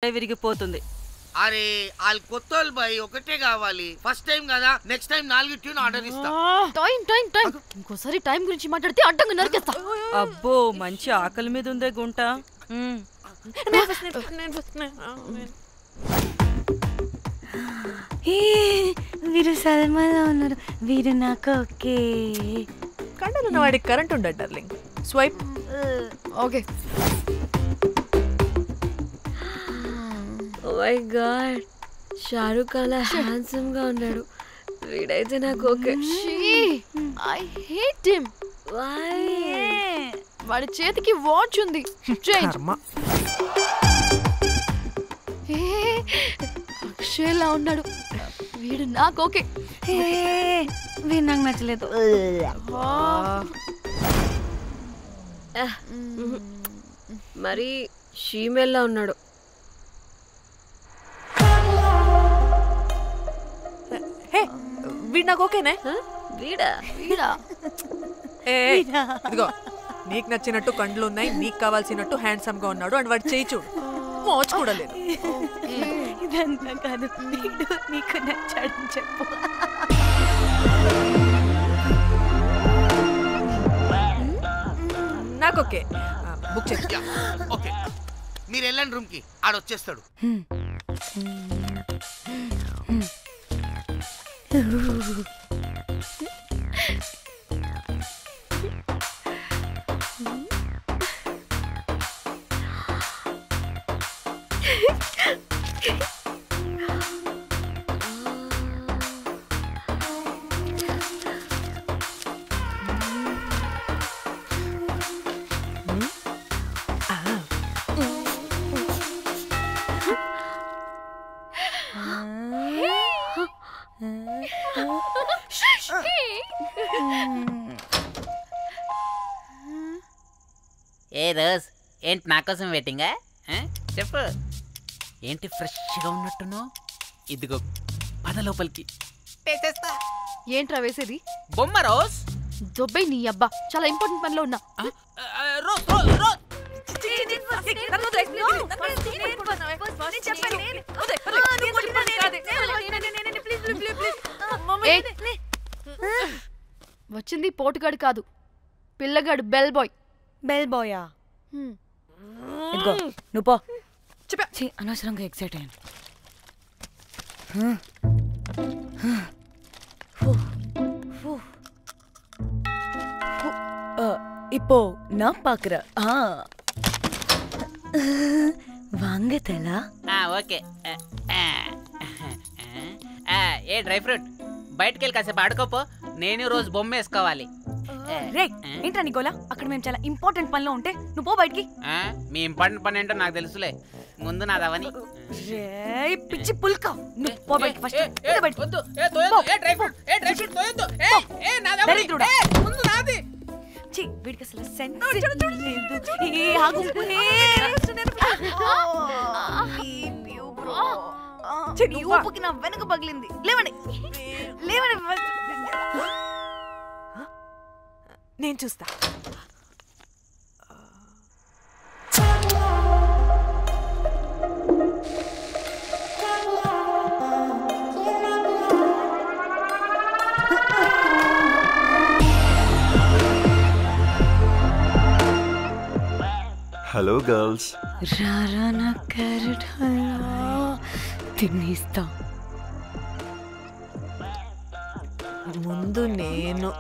విరిగిపోతుంది. అరే వాళ్ళు కొత్తోళ్ళు బాయ్, ఒకటే కావాలి. ఫస్ట్ టైం కదా, నెక్స్ట్ టైం 4 ట్యూన్ ఆర్డర్ ఇస్తా. టైం ఇంకోసారి టైం గురించి మాట్లాడితే అడ్డంగా నరికేస్తా. అబ్బో మంచి ఆకలి మీద ఉందే గుంట. వీరు సల్మాలో ఉన్నారు. వీరు నాకు ఓకే. కండలున్న వాడికి కరెంట్ ఉండదు darling. Swipe. Okay. Oh my god, Shahrukh అలా హ్యాండ్సమ్ గా ఉన్నాడు. వీడైతే నాకు okay. I hate him. Why? వాడి చేతికి వాచ్ ఉంది. అక్షయ్లా ఉన్నాడు. వీడు నాకు ఓకే. వీడు నాకు నచ్చలేదు. మరి షీమేల్లా ఉన్నాడు. వీడు నాకు ఓకేనే. వీడా? ఇదిగో, నీకు నచ్చినట్టు కండ్లు ఉన్నాయి, నీకు కావాల్సినట్టు హ్యాండ్సమ్ గా ఉన్నాడు అండ్ వాడు చేయి చూడు, మోచు కూడా లేదు. ఇదంతా కాదు, వీడు నీకు నచ్చాడని చెప్పు. నాకు ఓకే. బుక్ చేస్తా. ఓకే, మీరు వెళ్ళండి రూమ్ కి, ఆడొచ్చేస్తాడు. ఏ రోజ్, ఏంటి నా కోసం వెయిటింగా? చెప్పు, ఏంటి ఫ్రెష్గా ఉన్నట్టును? ఇదిగో పద లోపలికి. ఏంట్రా వేసేది? బొమ్మ రోజ్. దొబ్బై నీ అబ్బా, చాలా ఇంపార్టెంట్ పనిలో ఉన్నా. వచ్చింది పోటుగాడు కాదు, పిల్లగాడు బెల్ బాయ్. బెల్ బాయా? ఇదిగో నువ్వు పో. అనవసరంగా ఎక్సైట్ అయ్యాను. இப்போ நான் பாக்குறேன். வாங்க தலா. ఓకే. ఏ డ్రై ఫ్రూట్, బయటకు వెళ్ళి కాసేపు ఆడుకోపో, నేను రోజు బొమ్మ వేసుకోవాలి. రే ఏంట్రా నీ గోలా? అక్కడ మేము చాలా ఇంపార్టెంట్ పనిలో ఉంటే నువ్వు పో బయటికి. మీ ఇంపార్టెంట్ పని ఏంటో నాకు తెలుసులే, ముందు నాదవని. పిచ్చి పుల్క, నువ్వు పో బయటికి ఫస్ట్. వీడికి అసలు సెన్స్ ఊపుకి నా వెనక పగిలింది. లేవండి లేవండి, నేను చూస్తా. Hello girls. రారా నా క్యారెట్ హల్వా తినేస్తా. ముందు నేను.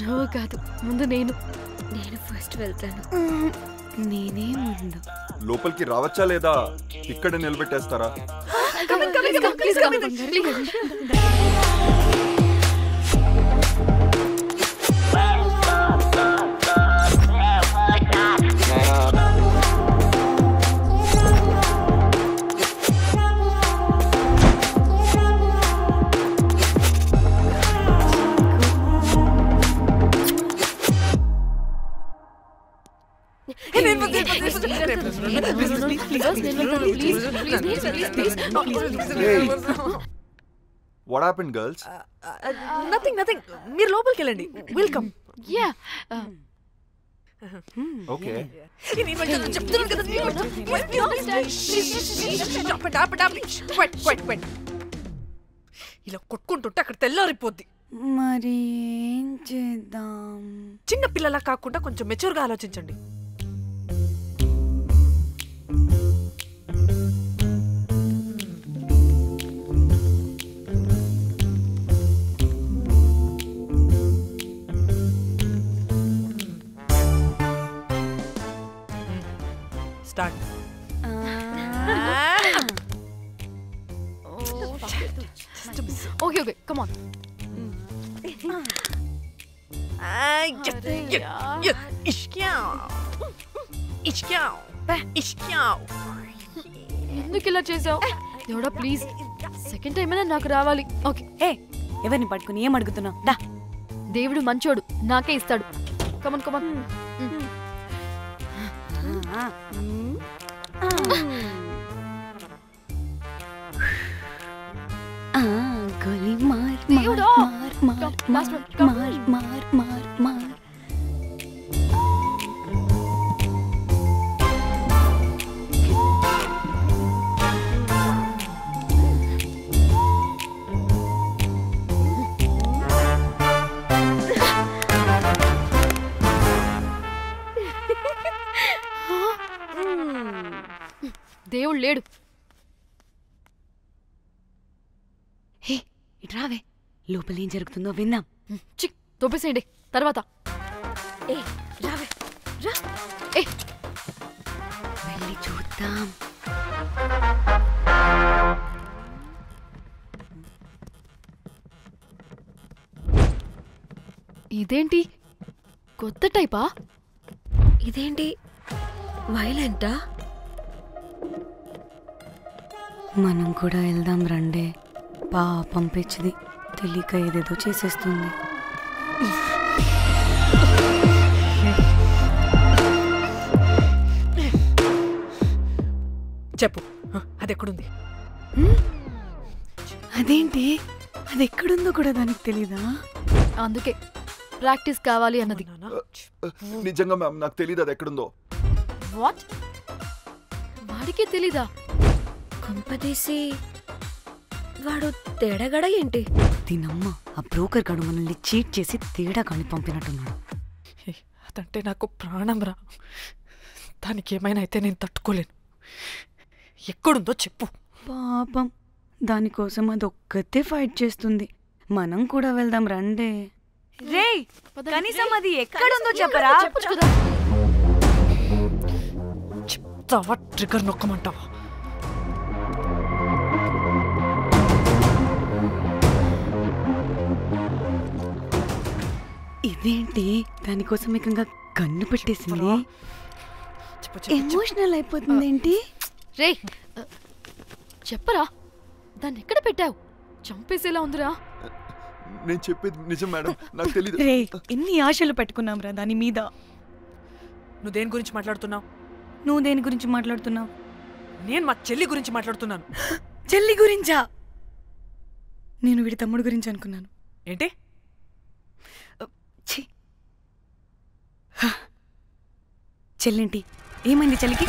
నువ్వు కాదు, ముందు నేను. నేను ఫస్ట్ వెళ్తాను. నేనే ముందు. లోపలికి రావచ్చా లేదా ఇక్కడ నిలబెట్టేస్తారా? What happened, girls? Nothing. మీరు లోపలికి వెళ్ళండి. వెల్కమ్. యా. ఓకే చెప్తున్నాను కదా ఇలా కొట్టుకుంటుంటే అక్కడ తెల్లారిపోద్ది. మరి ఏం చేద్దాం? చిన్న పిల్లలా కాకుండా కొంచెం మెచ్యూర్గా ఆలోచించండి. Start. Okay okay come on. ఎందుకు ఇలా చేసావు దేవుడా? ప్లీజ్ సెకండ్ టైం అయినా నాకు రావాలి. ఓకే. ఏ ఎవరిని పట్టుకుని ఏం అడుగుతున్నావు? దా. దేవుడు మంచోడు, నాకే ఇస్తాడు. Come on come on. గోలీ మార్ దేవుడా! మార్ Come, last one, మార్ come. మార్ మార్ మార్. దేవుడు లేడు. హే ఇటు రావే, లోపల ఏం జరుగుతుందో విందాం. చిక్ తోపేసేయండి తర్వాత. ఏ రావే రా, ఏ వెళ్ళి చూద్దాం. ఇదేంటి కొత్త టైపా? ఇదేంటి వైలెంటా? మనం కూడా వెళ్దాం రండే. పాపం పిచ్చిది, తెలియక ఏదేదో చేసేస్తుంది. చెప్పు, అది ఎక్కడుంది? అదేంటి, అది ఎక్కడుందో కూడా దానికి తెలీదా? అందుకే ప్రాక్టీస్ కావాలి అన్నది. నిజంగా మ్యామ్ నాకు తెలియదు అది ఎక్కడుందో. వాట్? వాడికి తెలీదా? కొంపదీసి వాడు తేడాగడ ఏంటి? దీనమ్మ, ఆ బ్రోకర్ గడు మనల్ని చీట్ చేసి తేడా కాని పంపినట్టున్నాడు. అదంటే నాకు ప్రాణం రా. దానికి ఏమైనా అయితే నేను తట్టుకోలేను. ఎక్కడుందో చెప్పు. పాపం, దానికోసం అది ఒక్కతే ఫైట్ చేస్తుంది. మనం కూడా వెళ్దాం రండే. రే కనీసం అది ఎక్కడుందో చెప్పరా? చెప్పొచ్చు కదా. చెప్తావా? ట్రిగర్ నొక్కమంటావా? ఇదేంటి, దానికోసం ఏకంగా కన్ను పెట్టేసింది. చెప్పు, చెప్పు, చెప్పు. ఎమోషనల్ అయిపోతుంది ఏంటి? రే చెప్పరా, దాన్ని ఎక్కడ పెట్టావు? చంపేసేలా ఉందిరా. నేను చెప్పేది నిజం మేడం, నాకు తెలియదు. రే ఎన్ని ఆశలు పెట్టుకున్నాం రా దాని మీద. నువ్వు దేని గురించి మాట్లాడుతున్నావు? నువ్వు దేని గురించి మాట్లాడుతున్నావు? నేను మా చెల్లి గురించి మాట్లాడుతున్నాను. చెల్లి గురించా? నేను వీడి తమ్ముడు గురించి అనుకున్నాను. ఏంటి? ఛీ. చెల్లింటి ఏమైంది చెల్లికి?